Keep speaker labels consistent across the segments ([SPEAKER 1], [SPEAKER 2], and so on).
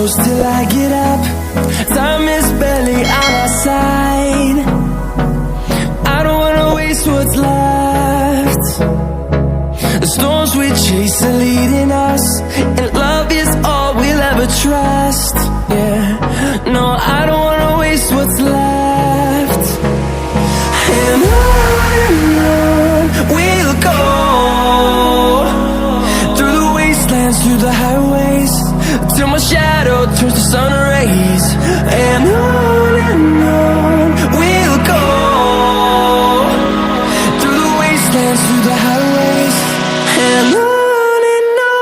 [SPEAKER 1] close till I get up. Time is barely on our side. I don't wanna waste what's left. The storms we chase are leading us, and love is all we'll ever trust. Yeah, no, I don't wanna waste what's left. And on we'll go, through the wastelands, through the highways, till my shadow turns to sun rays. And on we'll go, through the wastelands, through the highways, and on we'll go.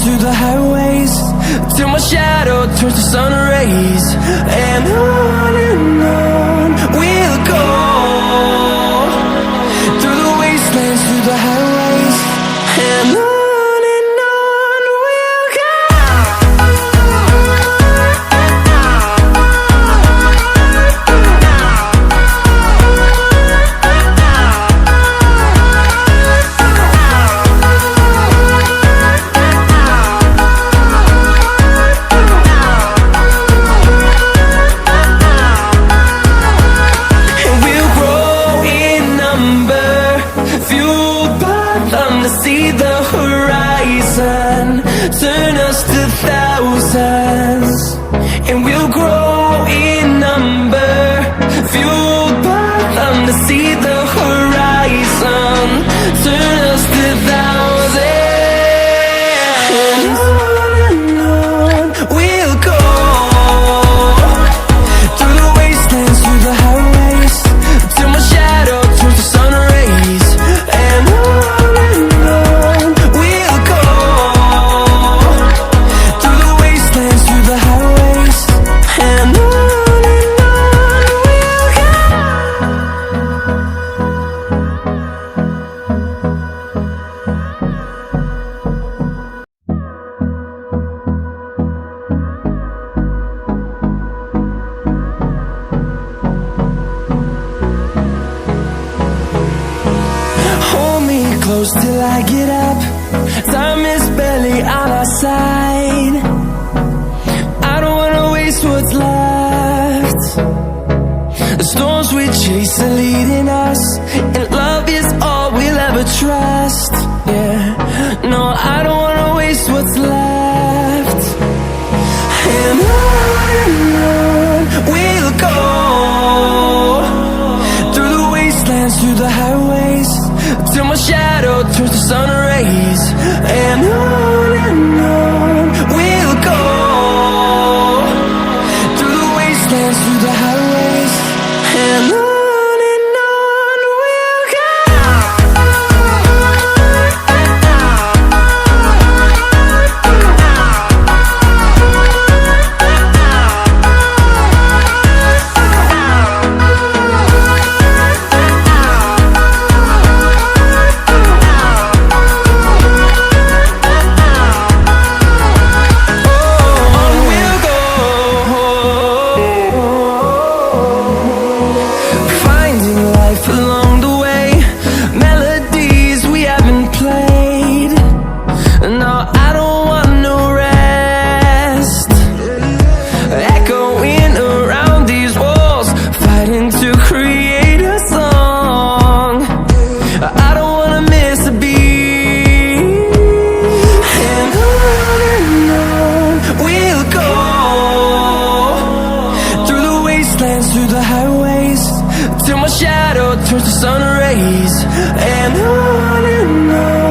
[SPEAKER 1] Through the highways, till my shadow turns to sun rays. And on we'll go, through the wastelands, through the highways, and on we'll go. See the horizon, turn us to thousands, and we'll grow in number, fueled by them. To see the horizon, turn us to thousands, and on we'll go, through the wastelands, through the highways, till my shadow turns to sun rays. And close till I get up. Time is barely on our side. I don't wanna waste what's left. The storms we chase are leading us, and love is all we'll ever trust. Yeah, no, I don't wanna waste what's left. And on we'll go, through the wastelands, through the highways, till my shadow turns to sun rays. And on we'll go, through the wastelands, through the highways, and on we'll go. shadow turns to sun rays, and on